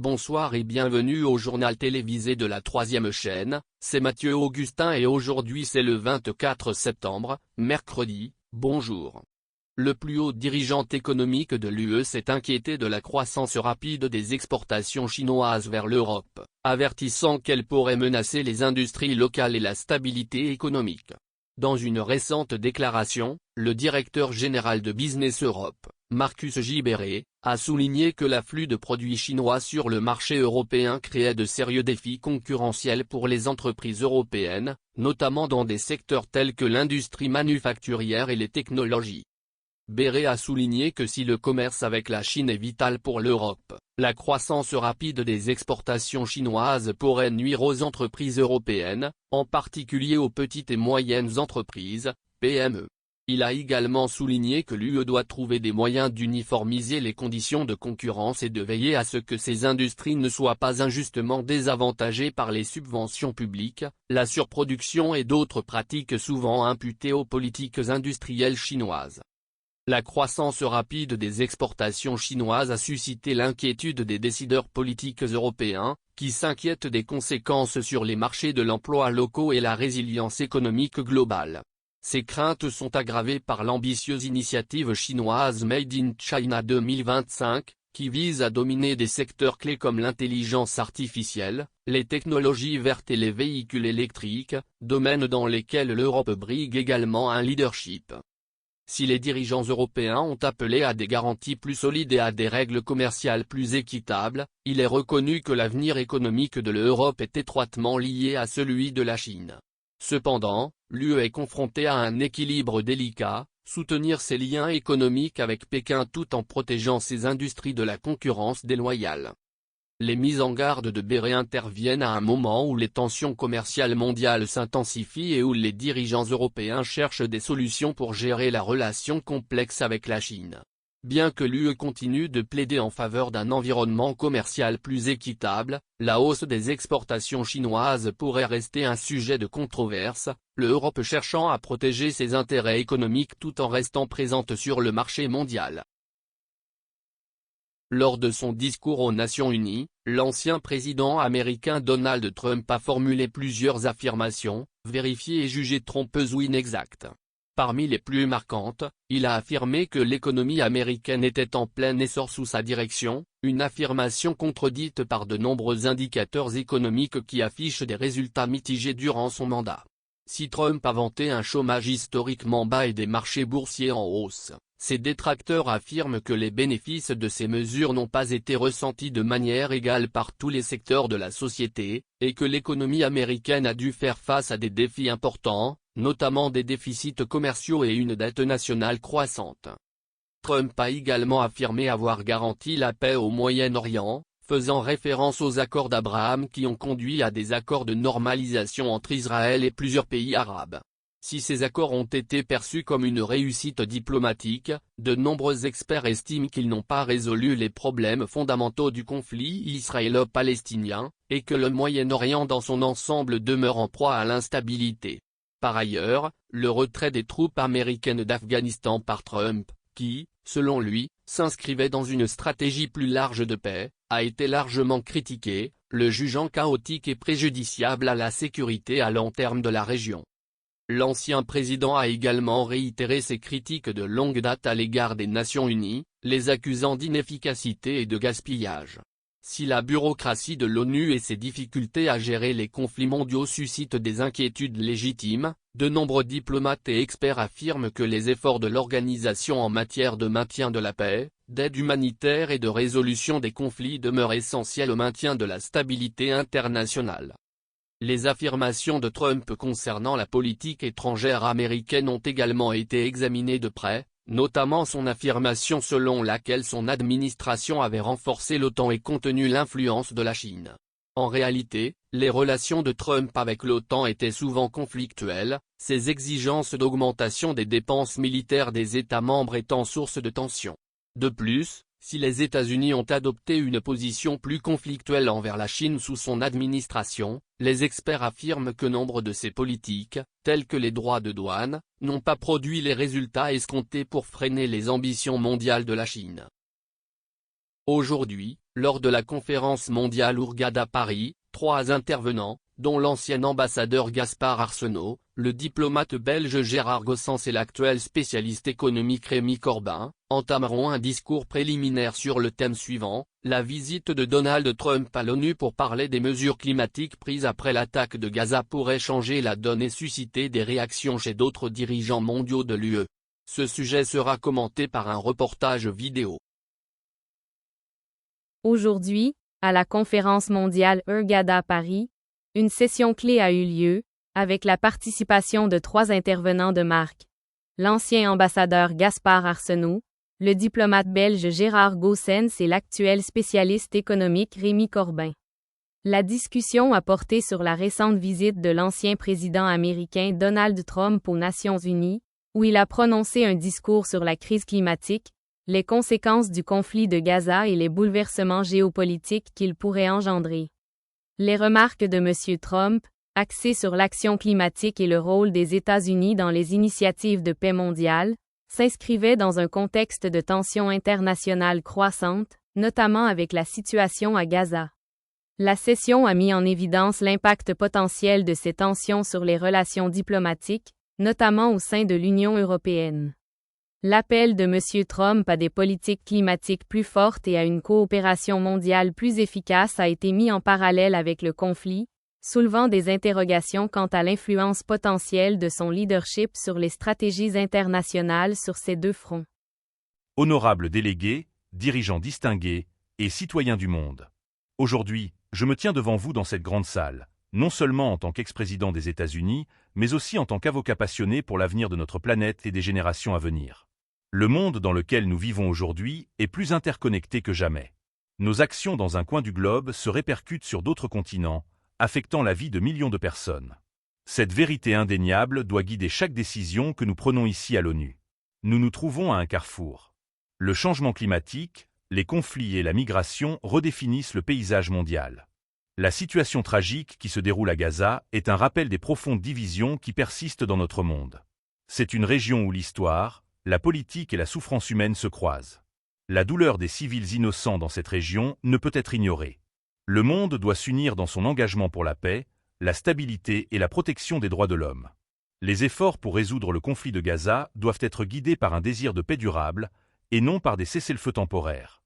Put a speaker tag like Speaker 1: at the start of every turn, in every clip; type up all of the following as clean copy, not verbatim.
Speaker 1: Bonsoir et bienvenue au journal télévisé de la 3e chaîne, c'est Mathieu Augustin et aujourd'hui c'est le 24 septembre, mercredi, bonjour. Le plus haut dirigeant économique de l'UE s'est inquiété de la croissance rapide des exportations chinoises vers l'Europe, avertissant qu'elle pourrait menacer les industries locales et la stabilité économique. Dans une récente déclaration, le directeur général de Business Europe, Marcus Giberet, a souligné que l'afflux de produits chinois sur le marché européen créait de sérieux défis concurrentiels pour les entreprises européennes, notamment dans des secteurs tels que l'industrie manufacturière et les technologies. Giberet a souligné que si le commerce avec la Chine est vital pour l'Europe, la croissance rapide des exportations chinoises pourrait nuire aux entreprises européennes, en particulier aux petites et moyennes entreprises, PME. Il a également souligné que l'UE doit trouver des moyens d'uniformiser les conditions de concurrence et de veiller à ce que ces industries ne soient pas injustement désavantagées par les subventions publiques, la surproduction et d'autres pratiques souvent imputées aux politiques industrielles chinoises. La croissance rapide des exportations chinoises a suscité l'inquiétude des décideurs politiques européens, qui s'inquiètent des conséquences sur les marchés de l'emploi locaux et la résilience économique globale. Ces craintes sont aggravées par l'ambitieuse initiative chinoise Made in China 2025, qui vise à dominer des secteurs clés comme l'intelligence artificielle, les technologies vertes et les véhicules électriques, domaines dans lesquels l'Europe brigue également un leadership. Si les dirigeants européens ont appelé à des garanties plus solides et à des règles commerciales plus équitables, il est reconnu que l'avenir économique de l'Europe est étroitement lié à celui de la Chine. Cependant, l'UE est confrontée à un équilibre délicat, soutenir ses liens économiques avec Pékin tout en protégeant ses industries de la concurrence déloyale. Les mises en garde de Giberet interviennent à un moment où les tensions commerciales mondiales s'intensifient et où les dirigeants européens cherchent des solutions pour gérer la relation complexe avec la Chine. Bien que l'UE continue de plaider en faveur d'un environnement commercial plus équitable, la hausse des exportations chinoises pourrait rester un sujet de controverse, l'Europe cherchant à protéger ses intérêts économiques tout en restant présente sur le marché mondial. Lors de son discours aux Nations Unies, l'ancien président américain Donald Trump a formulé plusieurs affirmations, vérifiées et jugées trompeuses ou inexactes. Parmi les plus marquantes, il a affirmé que l'économie américaine était en plein essor sous sa direction, une affirmation contredite par de nombreux indicateurs économiques qui affichent des résultats mitigés durant son mandat. Si Trump a vanté un chômage historiquement bas et des marchés boursiers en hausse, ses détracteurs affirment que les bénéfices de ces mesures n'ont pas été ressentis de manière égale par tous les secteurs de la société, et que l'économie américaine a dû faire face à des défis importants, notamment des déficits commerciaux et une dette nationale croissante. Trump a également affirmé avoir garanti la paix au Moyen-Orient, faisant référence aux accords d'Abraham qui ont conduit à des accords de normalisation entre Israël et plusieurs pays arabes. Si ces accords ont été perçus comme une réussite diplomatique, de nombreux experts estiment qu'ils n'ont pas résolu les problèmes fondamentaux du conflit israélo-palestinien, et que le Moyen-Orient dans son ensemble demeure en proie à l'instabilité. Par ailleurs, le retrait des troupes américaines d'Afghanistan par Trump, qui, selon lui, s'inscrivait dans une stratégie plus large de paix, a été largement critiqué, le jugeant chaotique et préjudiciable à la sécurité à long terme de la région. L'ancien président a également réitéré ses critiques de longue date à l'égard des Nations Unies, les accusant d'inefficacité et de gaspillage. Si la bureaucratie de l'ONU et ses difficultés à gérer les conflits mondiaux suscitent des inquiétudes légitimes, de nombreux diplomates et experts affirment que les efforts de l'organisation en matière de maintien de la paix, d'aide humanitaire et de résolution des conflits demeurent essentiels au maintien de la stabilité internationale. Les affirmations de Trump concernant la politique étrangère américaine ont également été examinées de près, notamment son affirmation selon laquelle son administration avait renforcé l'OTAN et contenu l'influence de la Chine. En réalité, les relations de Trump avec l'OTAN étaient souvent conflictuelles, ses exigences d'augmentation des dépenses militaires des États membres étant source de tensions. De plus, si les États-Unis ont adopté une position plus conflictuelle envers la Chine sous son administration, les experts affirment que nombre de ces politiques, telles que les droits de douane, n'ont pas produit les résultats escomptés pour freiner les ambitions mondiales de la Chine. Aujourd'hui, lors de la conférence mondiale Hurghada à Paris, 3 intervenants, dont l'ancien ambassadeur Gaspard Arsenault, le diplomate belge Gérard Gossens et l'actuel spécialiste économique Rémi Corbin, entameront un discours préliminaire sur le thème suivant, la visite de Donald Trump à l'ONU pour parler des mesures climatiques prises après l'attaque de Gaza pourrait changer la donne et susciter des réactions chez d'autres dirigeants mondiaux de l'UE. Ce sujet sera commenté par un reportage vidéo.
Speaker 2: Aujourd'hui, à la conférence mondiale Hurghada à Paris, une session clé a eu lieu, avec la participation de 3 intervenants de marque. L'ancien ambassadeur Gaspard Arsenault, le diplomate belge Gérard Gossens et l'actuel spécialiste économique Rémi Corbin. La discussion a porté sur la récente visite de l'ancien président américain Donald Trump aux Nations Unies, où il a prononcé un discours sur la crise climatique, les conséquences du conflit de Gaza et les bouleversements géopolitiques qu'il pourrait engendrer. Les remarques de M. Trump, axées sur l'action climatique et le rôle des États-Unis dans les initiatives de paix mondiale, s'inscrivaient dans un contexte de tensions internationales croissantes, notamment avec la situation à Gaza. La session a mis en évidence l'impact potentiel de ces tensions sur les relations diplomatiques, notamment au sein de l'Union européenne. L'appel de M. Trump à des politiques climatiques plus fortes et à une coopération mondiale plus efficace a été mis en parallèle avec le conflit, soulevant des interrogations quant à l'influence potentielle de son leadership sur les stratégies internationales sur ces 2 fronts.
Speaker 3: Honorables délégués, dirigeants distingués et citoyens du monde. Aujourd'hui, je me tiens devant vous dans cette grande salle, non seulement en tant qu'ex-président des États-Unis, mais aussi en tant qu'avocat passionné pour l'avenir de notre planète et des générations à venir. Le monde dans lequel nous vivons aujourd'hui est plus interconnecté que jamais. Nos actions dans un coin du globe se répercutent sur d'autres continents, affectant la vie de millions de personnes. Cette vérité indéniable doit guider chaque décision que nous prenons ici à l'ONU. Nous nous trouvons à un carrefour. Le changement climatique, les conflits et la migration redéfinissent le paysage mondial. La situation tragique qui se déroule à Gaza est un rappel des profondes divisions qui persistent dans notre monde. C'est une région où l'histoire, la politique et la souffrance humaine se croisent. La douleur des civils innocents dans cette région ne peut être ignorée. Le monde doit s'unir dans son engagement pour la paix, la stabilité et la protection des droits de l'homme. Les efforts pour résoudre le conflit de Gaza doivent être guidés par un désir de paix durable et non par des cessez-le-feu temporaires.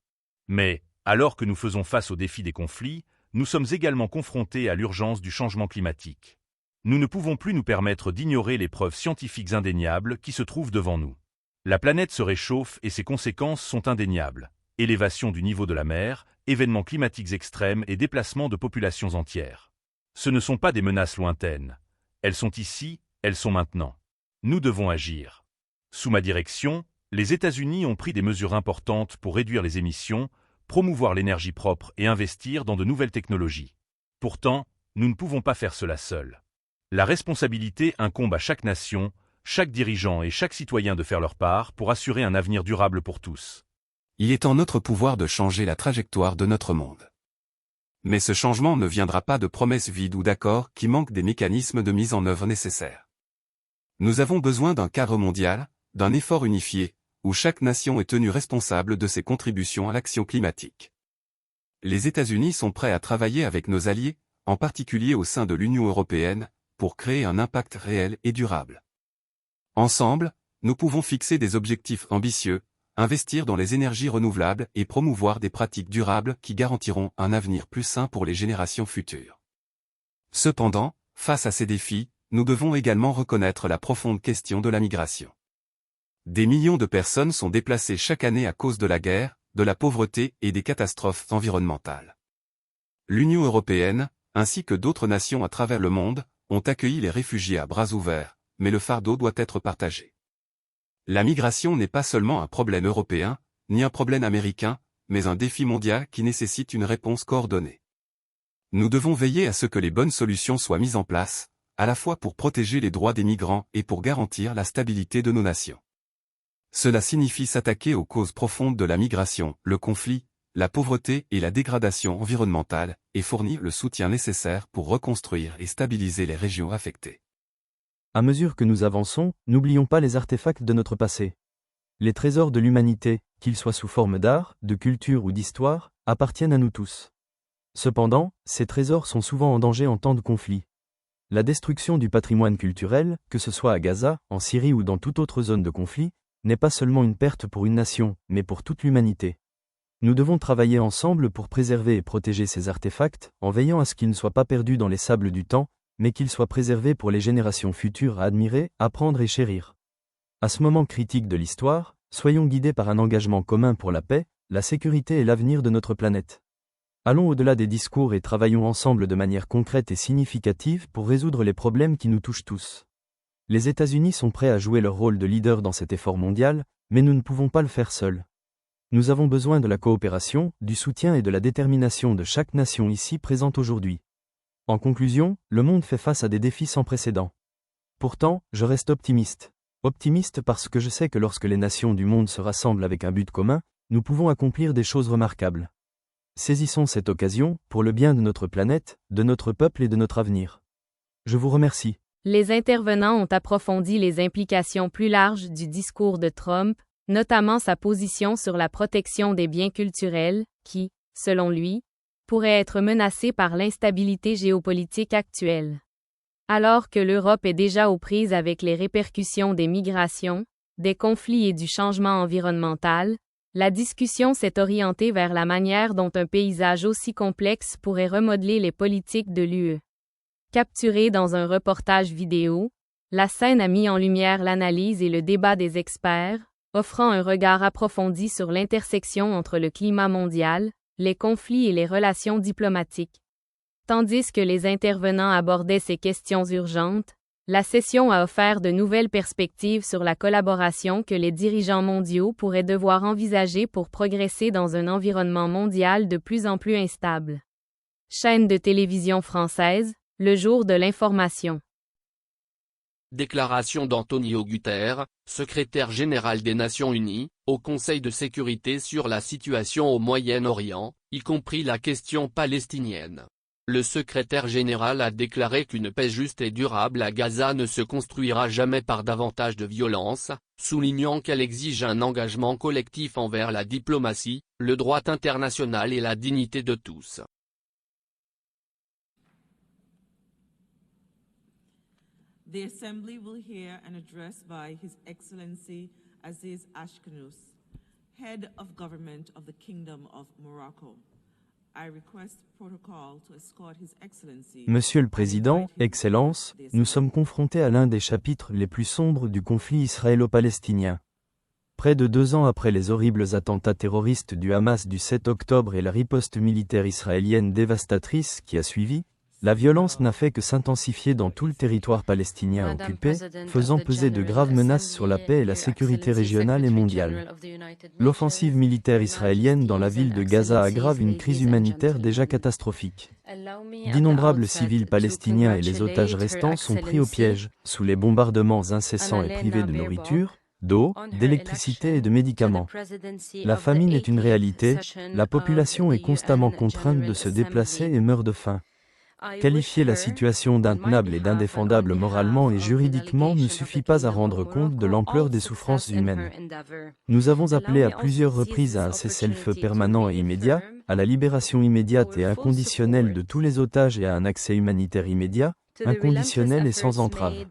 Speaker 3: Mais, alors que nous faisons face aux défis des conflits, nous sommes également confrontés à l'urgence du changement climatique. Nous ne pouvons plus nous permettre d'ignorer les preuves scientifiques indéniables qui se trouvent devant nous. La planète se réchauffe et ses conséquences sont indéniables. Élévation du niveau de la mer, événements climatiques extrêmes et déplacements de populations entières. Ce ne sont pas des menaces lointaines. Elles sont ici, elles sont maintenant. Nous devons agir. Sous ma direction, les États-Unis ont pris des mesures importantes pour réduire les émissions, promouvoir l'énergie propre et investir dans de nouvelles technologies. Pourtant, nous ne pouvons pas faire cela seuls. La responsabilité incombe à chaque nation, chaque dirigeant et chaque citoyen de faire leur part pour assurer un avenir durable pour tous.
Speaker 4: Il est en notre pouvoir de changer la trajectoire de notre monde. Mais ce changement ne viendra pas de promesses vides ou d'accords qui manquent des mécanismes de mise en œuvre nécessaires. Nous avons besoin d'un cadre mondial, d'un effort unifié, où chaque nation est tenue responsable de ses contributions à l'action climatique. Les États-Unis sont prêts à travailler avec nos alliés, en particulier au sein de l'Union européenne, pour créer un impact réel et durable. Ensemble, nous pouvons fixer des objectifs ambitieux, investir dans les énergies renouvelables et promouvoir des pratiques durables qui garantiront un avenir plus sain pour les générations futures. Cependant, face à ces défis, nous devons également reconnaître la profonde question de la migration. Des millions de personnes sont déplacées chaque année à cause de la guerre, de la pauvreté et des catastrophes environnementales. L'Union européenne, ainsi que d'autres nations à travers le monde, ont accueilli les réfugiés à bras ouverts, mais le fardeau doit être partagé. La migration n'est pas seulement un problème européen, ni un problème américain, mais un défi mondial qui nécessite une réponse coordonnée. Nous devons veiller à ce que les bonnes solutions soient mises en place, à la fois pour protéger les droits des migrants et pour garantir la stabilité de nos nations. Cela signifie s'attaquer aux causes profondes de la migration, le conflit, la pauvreté et la dégradation environnementale, et fournir le soutien nécessaire pour reconstruire et stabiliser les régions affectées.
Speaker 5: À mesure que nous avançons, n'oublions pas les artefacts de notre passé. Les trésors de l'humanité, qu'ils soient sous forme d'art, de culture ou d'histoire, appartiennent à nous tous. Cependant, ces trésors sont souvent en danger en temps de conflit. La destruction du patrimoine culturel, que ce soit à Gaza, en Syrie ou dans toute autre zone de conflit, n'est pas seulement une perte pour une nation, mais pour toute l'humanité. Nous devons travailler ensemble pour préserver et protéger ces artefacts, en veillant à ce qu'ils ne soient pas perdus dans les sables du temps, mais qu'ils soient préservés pour les générations futures à admirer, apprendre et chérir. À ce moment critique de l'histoire, soyons guidés par un engagement commun pour la paix, la sécurité et l'avenir de notre planète. Allons au-delà des discours et travaillons ensemble de manière concrète et significative pour résoudre les problèmes qui nous touchent tous. Les États-Unis sont prêts à jouer leur rôle de leader dans cet effort mondial, mais nous ne pouvons pas le faire seuls. Nous avons besoin de la coopération, du soutien et de la détermination de chaque nation ici présente aujourd'hui. En conclusion, le monde fait face à des défis sans précédent. Pourtant, je reste optimiste. Optimiste parce que je sais que lorsque les nations du monde se rassemblent avec un but commun, nous pouvons accomplir des choses remarquables. Saisissons cette occasion, pour le bien de notre planète, de notre peuple et de notre avenir. Je vous remercie.
Speaker 2: Les intervenants ont approfondi les implications plus larges du discours de Trump, notamment sa position sur la protection des biens culturels, qui, selon lui, pourraient être menacés par l'instabilité géopolitique actuelle. Alors que l'Europe est déjà aux prises avec les répercussions des migrations, des conflits et du changement environnemental, la discussion s'est orientée vers la manière dont un paysage aussi complexe pourrait remodeler les politiques de l'UE. Capturée dans un reportage vidéo, la scène a mis en lumière l'analyse et le débat des experts, offrant un regard approfondi sur l'intersection entre le climat mondial, les conflits et les relations diplomatiques. Tandis que les intervenants abordaient ces questions urgentes, la session a offert de nouvelles perspectives sur la collaboration que les dirigeants mondiaux pourraient devoir envisager pour progresser dans un environnement mondial de plus en plus instable. Chaîne de télévision française, le jour de l'information.
Speaker 1: Déclaration d'Antonio Guterres, secrétaire général des Nations Unies, au Conseil de sécurité sur la situation au Moyen-Orient, y compris la question palestinienne. Le secrétaire général a déclaré qu'une paix juste et durable à Gaza ne se construira jamais par davantage de violence, soulignant qu'elle exige un engagement collectif envers la diplomatie, le droit international et la dignité de tous.
Speaker 6: The Assembly will hear an address by His Excellency Aziz Ashkenaz, Head of Government of the Kingdom of Morocco. I request protocol to escort His Excellency.
Speaker 5: Monsieur le Président, Excellences, nous sommes confrontés à l'un des chapitres les plus sombres du conflit israélo-palestinien. Près de 2 ans après les horribles attentats terroristes du Hamas du 7 octobre et la riposte militaire israélienne dévastatrice qui a suivi, la violence n'a fait que s'intensifier dans tout le territoire palestinien occupé, faisant peser de graves menaces sur la paix et la sécurité régionale et mondiale. L'offensive militaire israélienne dans la ville de Gaza aggrave une crise humanitaire déjà catastrophique. D'innombrables civils palestiniens et les otages restants sont pris au piège, sous les bombardements incessants et privés de nourriture, d'eau, d'électricité et de médicaments. La famine est une réalité, la population est constamment contrainte de se déplacer et meurt de faim. Qualifier la situation d'intenable et d'indéfendable moralement et juridiquement ne suffit pas à rendre compte de l'ampleur des souffrances humaines. Nous avons appelé à plusieurs reprises à un cessez-le-feu permanent et immédiat, à la libération immédiate et inconditionnelle de tous les otages et à un accès humanitaire immédiat, inconditionnel et sans entrave.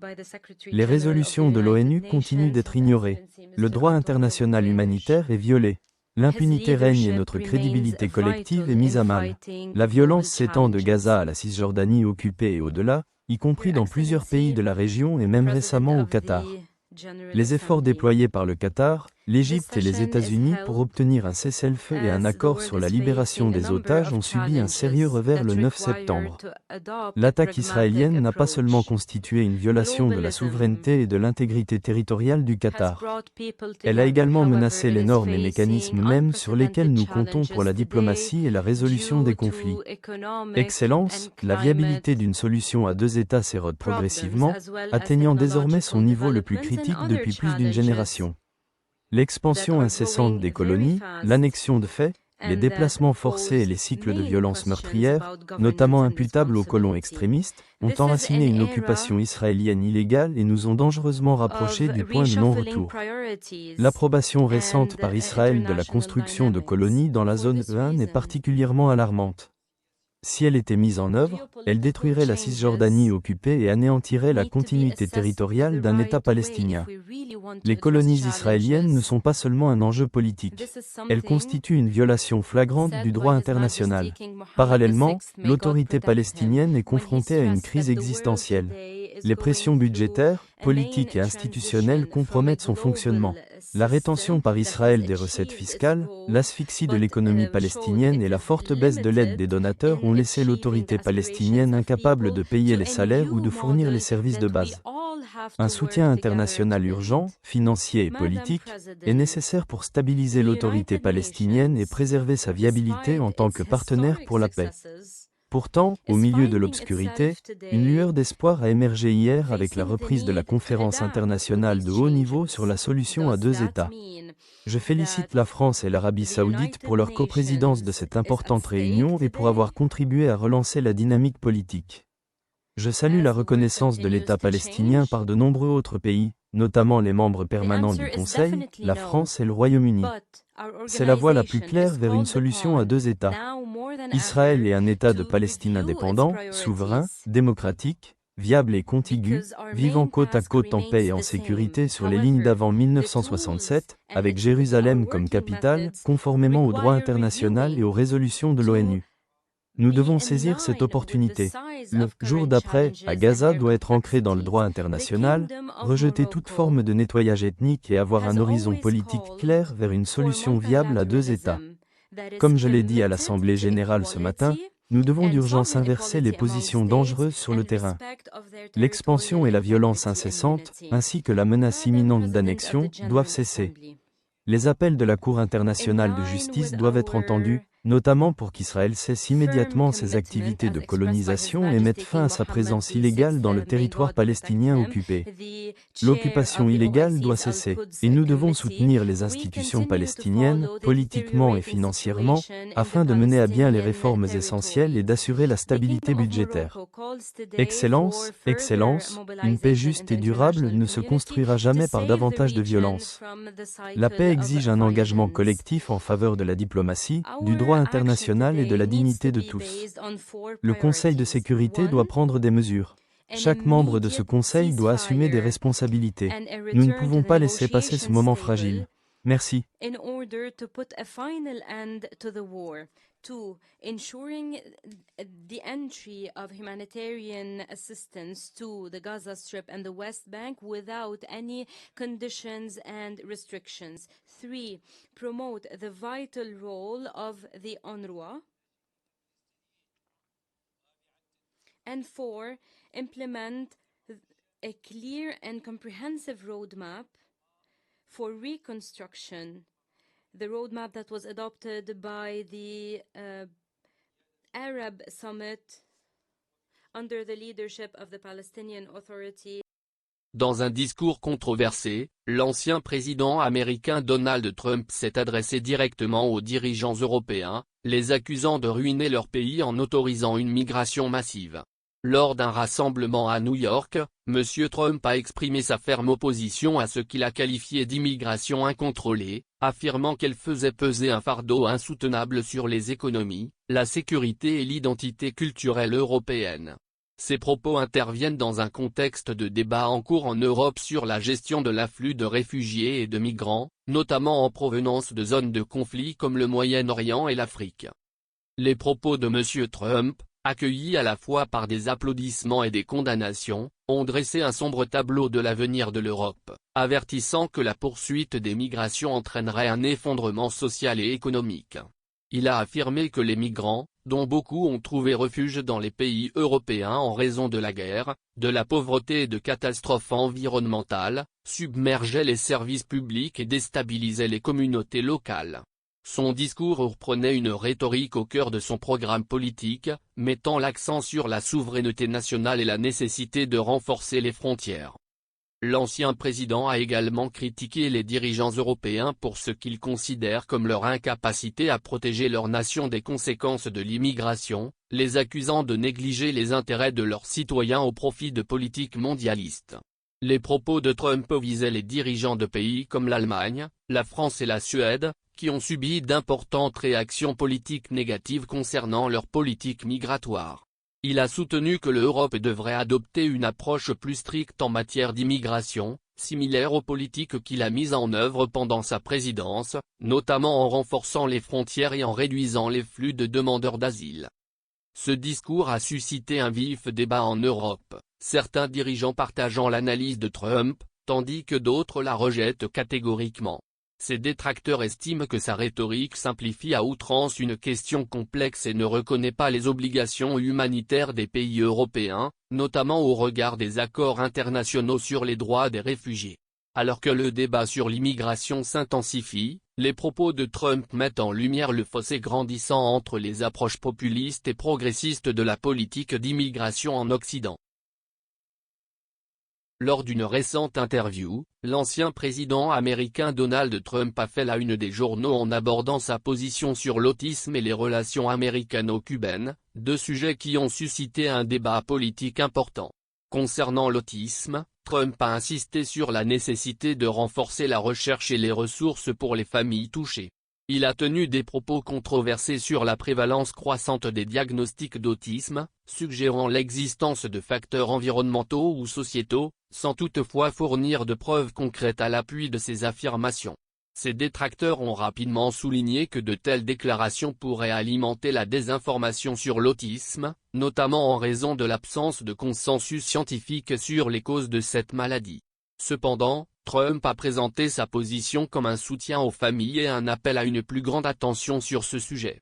Speaker 5: Les résolutions de l'ONU continuent d'être ignorées. Le droit international humanitaire est violé. L'impunité règne et notre crédibilité collective est mise à mal. La violence s'étend de Gaza à la Cisjordanie occupée et au-delà, y compris dans plusieurs pays de la région et même récemment au Qatar. Les efforts déployés par le Qatar, l'Égypte et les États-Unis pour obtenir un cessez-le-feu et un accord sur la libération des otages ont subi un sérieux revers le 9 septembre. L'attaque israélienne n'a pas seulement constitué une violation de la souveraineté et de l'intégrité territoriale du Qatar. Elle a également menacé les normes et mécanismes mêmes sur lesquels nous comptons pour la diplomatie et la résolution des conflits. Excellence, la viabilité d'une solution à 2 États s'érode progressivement, atteignant désormais son niveau le plus critique depuis plus d'une génération. L'expansion incessante des colonies, l'annexion de fait, les déplacements forcés et les cycles de violence meurtrière, notamment imputables aux colons extrémistes, ont enraciné une occupation israélienne illégale et nous ont dangereusement rapprochés du point de non-retour. L'approbation récente par Israël de la construction de colonies dans la zone E1 est particulièrement alarmante. Si elle était mise en œuvre, elle détruirait la Cisjordanie occupée et anéantirait la continuité territoriale d'un État palestinien. Les colonies israéliennes ne sont pas seulement un enjeu politique. Elles constituent une violation flagrante du droit international. Parallèlement, l'autorité palestinienne est confrontée à une crise existentielle. Les pressions budgétaires, politiques et institutionnelles compromettent son fonctionnement. La rétention par Israël des recettes fiscales, l'asphyxie de l'économie palestinienne et la forte baisse de l'aide des donateurs ont laissé l'autorité palestinienne incapable de payer les salaires ou de fournir les services de base. Un soutien international urgent, financier et politique, est nécessaire pour stabiliser l'autorité palestinienne et préserver sa viabilité en tant que partenaire pour la paix. Pourtant, au milieu de l'obscurité, une lueur d'espoir a émergé hier avec la reprise de la conférence internationale de haut niveau sur la solution à deux États. Je félicite la France et l'Arabie saoudite pour leur coprésidence de cette importante réunion et pour avoir contribué à relancer la dynamique politique. Je salue la reconnaissance de l'État palestinien par de nombreux autres pays, notamment les membres permanents du Conseil, la France et le Royaume-Uni. C'est la voie la plus claire vers une solution à deux États. Israël est un État de Palestine indépendant, souverain, démocratique, viable et contigu, vivant côte à côte en paix et en sécurité sur les lignes d'avant 1967, avec Jérusalem comme capitale, conformément au droit international et aux résolutions de l'ONU. Nous devons saisir cette opportunité. Le jour d'après, à Gaza doit être ancré dans le droit international, rejeter toute forme de nettoyage ethnique et avoir un horizon politique clair vers une solution viable à deux États. Comme je l'ai dit à l'Assemblée générale ce matin, nous devons d'urgence inverser les positions dangereuses sur le terrain. L'expansion et la violence incessante, ainsi que la menace imminente d'annexion, doivent cesser. Les appels de la Cour internationale de justice doivent être entendus, notamment pour qu'Israël cesse immédiatement ses activités de colonisation et mette fin à sa présence illégale dans le territoire palestinien occupé. L'occupation illégale doit cesser, et nous devons soutenir les institutions palestiniennes, politiquement et financièrement, afin de mener à bien les réformes essentielles et d'assurer la stabilité budgétaire. Excellence, Excellence, une paix juste et durable ne se construira jamais par davantage de violence. La paix exige un engagement collectif en faveur de la diplomatie, du droit international et de la dignité de tous. Le Conseil de sécurité doit prendre des mesures. Chaque membre de ce Conseil doit assumer des responsabilités. Nous ne pouvons pas laisser passer ce moment fragile. Merci.
Speaker 7: Two, ensuring the entry of humanitarian assistance to the Gaza Strip and the West Bank without any conditions and restrictions. 3, promote the vital role of the UNRWA. And 4, implement a clear and comprehensive roadmap for reconstruction. The roadmap that was adopted by the Arab Summit under the leadership of the Palestinian Authority.
Speaker 1: Dans un discours controversé, l'ancien président américain Donald Trump s'est adressé directement aux dirigeants européens, les accusant de ruiner leur pays en autorisant une migration massive. Lors d'un rassemblement à New York, M. Trump a exprimé sa ferme opposition à ce qu'il a qualifié d'immigration incontrôlée, affirmant qu'elle faisait peser un fardeau insoutenable sur les économies, la sécurité et l'identité culturelle européenne. Ces propos interviennent dans un contexte de débat en cours en Europe sur la gestion de l'afflux de réfugiés et de migrants, notamment en provenance de zones de conflit comme le Moyen-Orient et l'Afrique. Les propos de M. Trump, accueillis à la fois par des applaudissements et des condamnations, ont dressé un sombre tableau de l'avenir de l'Europe, avertissant que la poursuite des migrations entraînerait un effondrement social et économique. Il a affirmé que les migrants, dont beaucoup ont trouvé refuge dans les pays européens en raison de la guerre, de la pauvreté et de catastrophes environnementales, submergeaient les services publics et déstabilisaient les communautés locales. Son discours reprenait une rhétorique au cœur de son programme politique, mettant l'accent sur la souveraineté nationale et la nécessité de renforcer les frontières. L'ancien président a également critiqué les dirigeants européens pour ce qu'il considère comme leur incapacité à protéger leur nation des conséquences de l'immigration, les accusant de négliger les intérêts de leurs citoyens au profit de politiques mondialistes. Les propos de Trump visaient les dirigeants de pays comme l'Allemagne, la France et la Suède, qui ont subi d'importantes réactions politiques négatives concernant leur politique migratoire. Il a soutenu que l'Europe devrait adopter une approche plus stricte en matière d'immigration, similaire aux politiques qu'il a mises en œuvre pendant sa présidence, notamment en renforçant les frontières et en réduisant les flux de demandeurs d'asile. Ce discours a suscité un vif débat en Europe, certains dirigeants partageant l'analyse de Trump, tandis que d'autres la rejettent catégoriquement. Ses détracteurs estiment que sa rhétorique simplifie à outrance une question complexe et ne reconnaît pas les obligations humanitaires des pays européens, notamment au regard des accords internationaux sur les droits des réfugiés. Alors que le débat sur l'immigration s'intensifie, les propos de Trump mettent en lumière le fossé grandissant entre les approches populistes et progressistes de la politique d'immigration en Occident. Lors d'une récente interview, l'ancien président américain Donald Trump a fait la une des journaux en abordant sa position sur l'autisme et les relations américano-cubaines, deux sujets qui ont suscité un débat politique important. Concernant l'autisme, Trump a insisté sur la nécessité de renforcer la recherche et les ressources pour les familles touchées. Il a tenu des propos controversés sur la prévalence croissante des diagnostics d'autisme, suggérant l'existence de facteurs environnementaux ou sociétaux, sans toutefois fournir de preuves concrètes à l'appui de ses affirmations. Ses détracteurs ont rapidement souligné que de telles déclarations pourraient alimenter la désinformation sur l'autisme, notamment en raison de l'absence de consensus scientifique sur les causes de cette maladie. Cependant, Trump a présenté sa position comme un soutien aux familles et un appel à une plus grande attention sur ce sujet.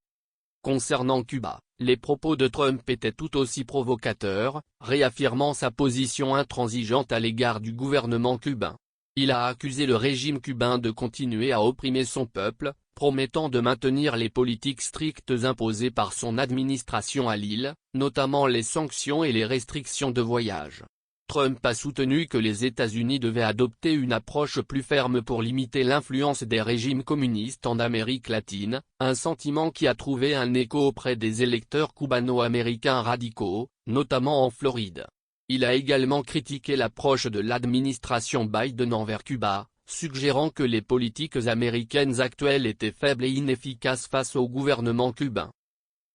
Speaker 1: Concernant Cuba, les propos de Trump étaient tout aussi provocateurs, réaffirmant sa position intransigeante à l'égard du gouvernement cubain. Il a accusé le régime cubain de continuer à opprimer son peuple, promettant de maintenir les politiques strictes imposées par son administration à l'île, notamment les sanctions et les restrictions de voyage. Trump a soutenu que les États-Unis devaient adopter une approche plus ferme pour limiter l'influence des régimes communistes en Amérique latine, un sentiment qui a trouvé un écho auprès des électeurs cubano-américains radicaux, notamment en Floride. Il a également critiqué l'approche de l'administration Biden envers Cuba, suggérant que les politiques américaines actuelles étaient faibles et inefficaces face au gouvernement cubain.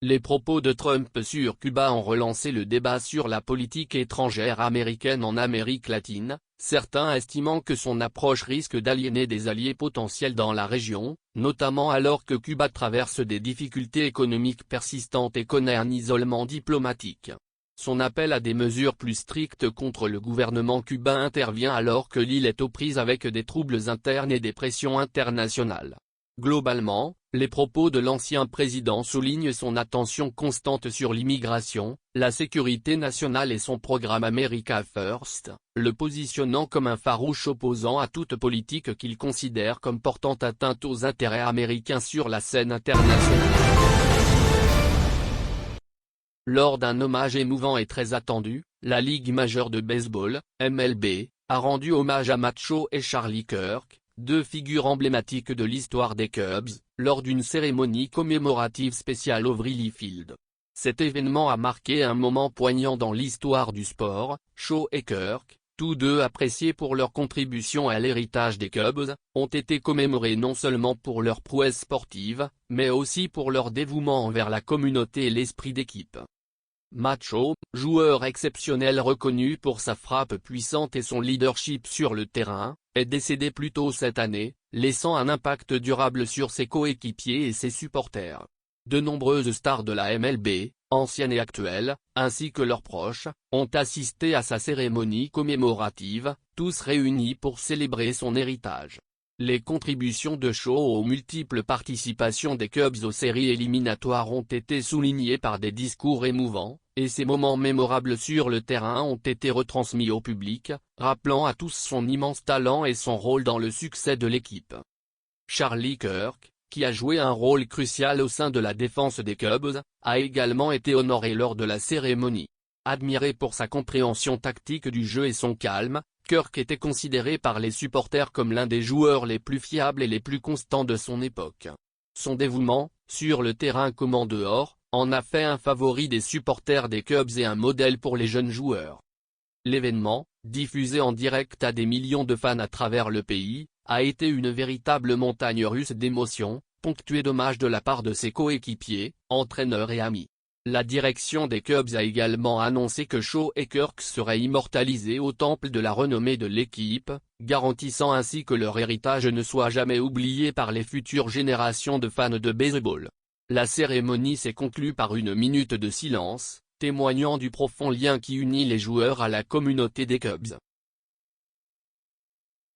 Speaker 1: Les propos de Trump sur Cuba ont relancé le débat sur la politique étrangère américaine en Amérique latine, certains estimant que son approche risque d'aliéner des alliés potentiels dans la région, notamment alors que Cuba traverse des difficultés économiques persistantes et connaît un isolement diplomatique. Son appel à des mesures plus strictes contre le gouvernement cubain intervient alors que l'île est aux prises avec des troubles internes et des pressions internationales. Globalement, les propos de l'ancien président soulignent son attention constante sur l'immigration, la sécurité nationale et son programme America First, le positionnant comme un farouche opposant à toute politique qu'il considère comme portant atteinte aux intérêts américains sur la scène internationale. Lors d'un hommage émouvant et très attendu, la Ligue majeure de baseball, MLB, a rendu hommage à Matt Shaw et Charlie Kirk, deux figures emblématiques de l'histoire des Cubs, lors d'une cérémonie commémorative spéciale au Wrigley Field. Cet événement a marqué un moment poignant dans l'histoire du sport. Shaw et Kirk, tous deux appréciés pour leur contribution à l'héritage des Cubs, ont été commémorés non seulement pour leur prouesse sportive, mais aussi pour leur dévouement envers la communauté et l'esprit d'équipe. Matt Shaw, joueur exceptionnel reconnu pour sa frappe puissante et son leadership sur le terrain, est décédé plus tôt cette année, laissant un impact durable sur ses coéquipiers et ses supporters. De nombreuses stars de la MLB, anciennes et actuelles, ainsi que leurs proches, ont assisté à sa cérémonie commémorative, tous réunis pour célébrer son héritage. Les contributions de Shaw aux multiples participations des Cubs aux séries éliminatoires ont été soulignées par des discours émouvants, et ces moments mémorables sur le terrain ont été retransmis au public, rappelant à tous son immense talent et son rôle dans le succès de l'équipe. Charlie Kirk, qui a joué un rôle crucial au sein de la défense des Cubs, a également été honoré lors de la cérémonie. Admiré pour sa compréhension tactique du jeu et son calme, Kirk était considéré par les supporters comme l'un des joueurs les plus fiables et les plus constants de son époque. Son dévouement, sur le terrain comme en dehors, en a fait un favori des supporters des Cubs et un modèle pour les jeunes joueurs. L'événement, diffusé en direct à des millions de fans à travers le pays, a été une véritable montagne russe d'émotions, ponctuée d'hommages de la part de ses coéquipiers, entraîneurs et amis. La direction des Cubs a également annoncé que Shaw et Kirk seraient immortalisés au temple de la renommée de l'équipe, garantissant ainsi que leur héritage ne soit jamais oublié par les futures générations de fans de baseball. La cérémonie s'est conclue par une minute de silence, témoignant du profond lien qui unit les joueurs à la communauté des Cubs.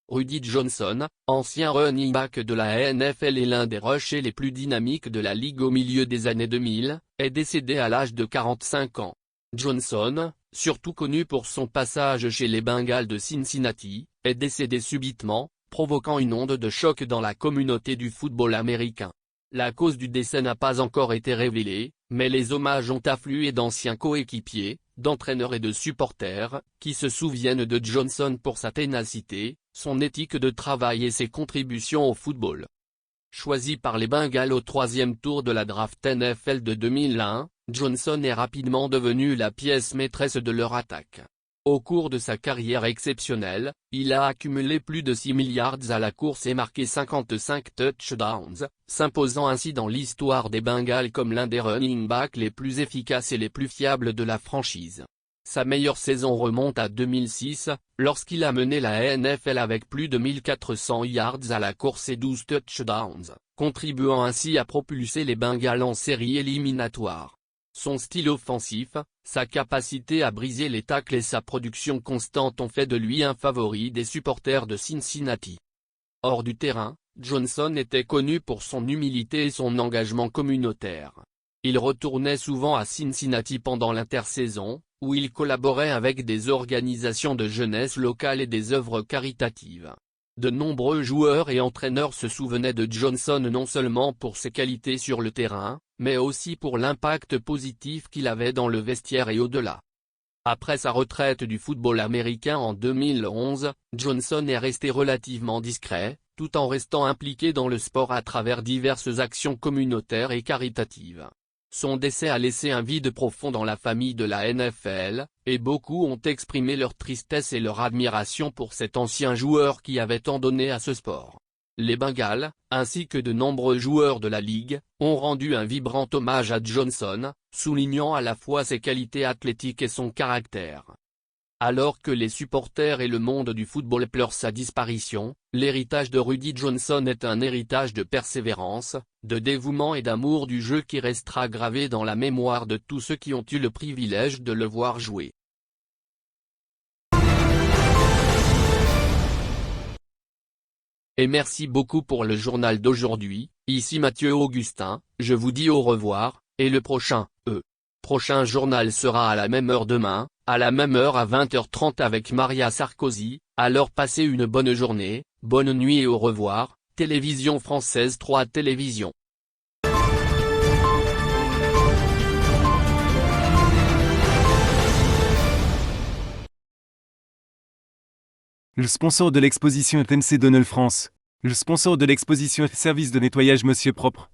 Speaker 1: Rudy Johnson, ancien running back de la NFL et l'un des rushers les plus dynamiques de la ligue au milieu des années 2000, est décédé à l'âge de 45 ans. Johnson, surtout connu pour son passage chez les Bengals de Cincinnati, est décédé subitement, provoquant une onde de choc dans la communauté du football américain. La cause du décès n'a pas encore été révélée, mais les hommages ont afflué d'anciens coéquipiers, d'entraîneurs et de supporters, qui se souviennent de Johnson pour sa ténacité, son éthique de travail et ses contributions au football. Choisi par les Bengals au 3e tour de la draft NFL de 2001, Johnson est rapidement devenu la pièce maîtresse de leur attaque. Au cours de sa carrière exceptionnelle, il a accumulé plus de 6 000 yards à la course et marqué 55 touchdowns, s'imposant ainsi dans l'histoire des Bengals comme l'un des running backs les plus efficaces et les plus fiables de la franchise. Sa meilleure saison remonte à 2006, lorsqu'il a mené la NFL avec plus de 1400 yards à la course et 12 touchdowns, contribuant ainsi à propulser les Bengals en série éliminatoire. Son style offensif, sa capacité à briser les tacles et sa production constante ont fait de lui un favori des supporters de Cincinnati. Hors du terrain, Johnson était connu pour son humilité et son engagement communautaire. Il retournait souvent à Cincinnati pendant l'intersaison, où il collaborait avec des organisations de jeunesse locales et des œuvres caritatives. De nombreux joueurs et entraîneurs se souvenaient de Johnson non seulement pour ses qualités sur le terrain, mais aussi pour l'impact positif qu'il avait dans le vestiaire et au-delà. Après sa retraite du football américain en 2011, Johnson est resté relativement discret, tout en restant impliqué dans le sport à travers diverses actions communautaires et caritatives. Son décès a laissé un vide profond dans la famille de la NFL, et beaucoup ont exprimé leur tristesse et leur admiration pour cet ancien joueur qui avait tant donné à ce sport. Les Bengals, ainsi que de nombreux joueurs de la ligue, ont rendu un vibrant hommage à Johnson, soulignant à la fois ses qualités athlétiques et son caractère. Alors que les supporters et le monde du football pleurent sa disparition, l'héritage de Rudy Johnson est un héritage de persévérance, de dévouement et d'amour du jeu qui restera gravé dans la mémoire de tous ceux qui ont eu le privilège de le voir jouer. Et merci beaucoup pour le journal d'aujourd'hui, ici Mathieu Augustin, je vous dis au revoir, et le prochain journal sera à la même heure demain, à la même heure à 20h30 avec Maria Sarkozy, alors passez une bonne journée, bonne nuit et au revoir, Télévision française 3 Télévision.
Speaker 8: Le sponsor de l'exposition est MC Donald France. Le sponsor de l'exposition est Service de nettoyage Monsieur Propre.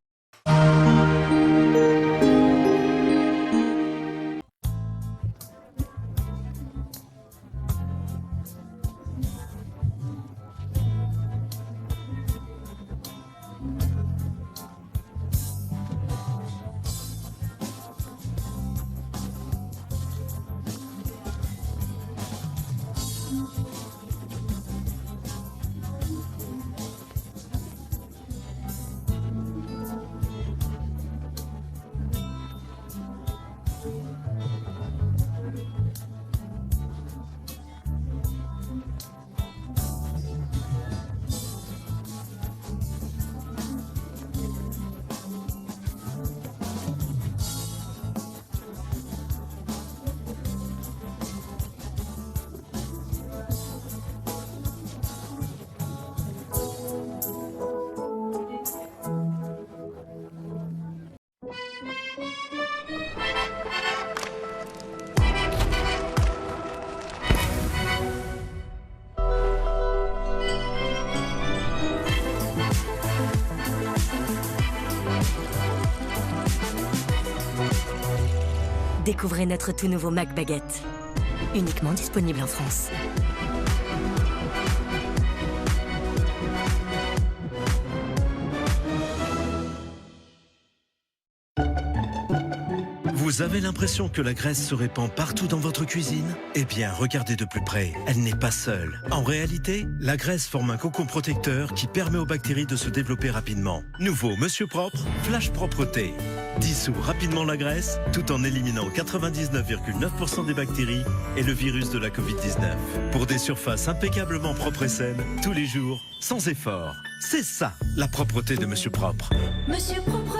Speaker 9: Découvrez notre tout nouveau Mac Baguette. Uniquement disponible en France.
Speaker 10: Vous avez l'impression que la graisse se répand partout dans votre cuisine? Eh bien, regardez de plus près, elle n'est pas seule. En réalité, la graisse forme un cocon protecteur qui permet aux bactéries de se développer rapidement. Nouveau Monsieur Propre, Flash Propreté. Dissout rapidement la graisse, tout en éliminant 99,9% des bactéries et le virus de la Covid-19. Pour des surfaces impeccablement propres et saines, tous les jours, sans effort. C'est ça, la propreté de Monsieur Propre.
Speaker 9: Monsieur Propre.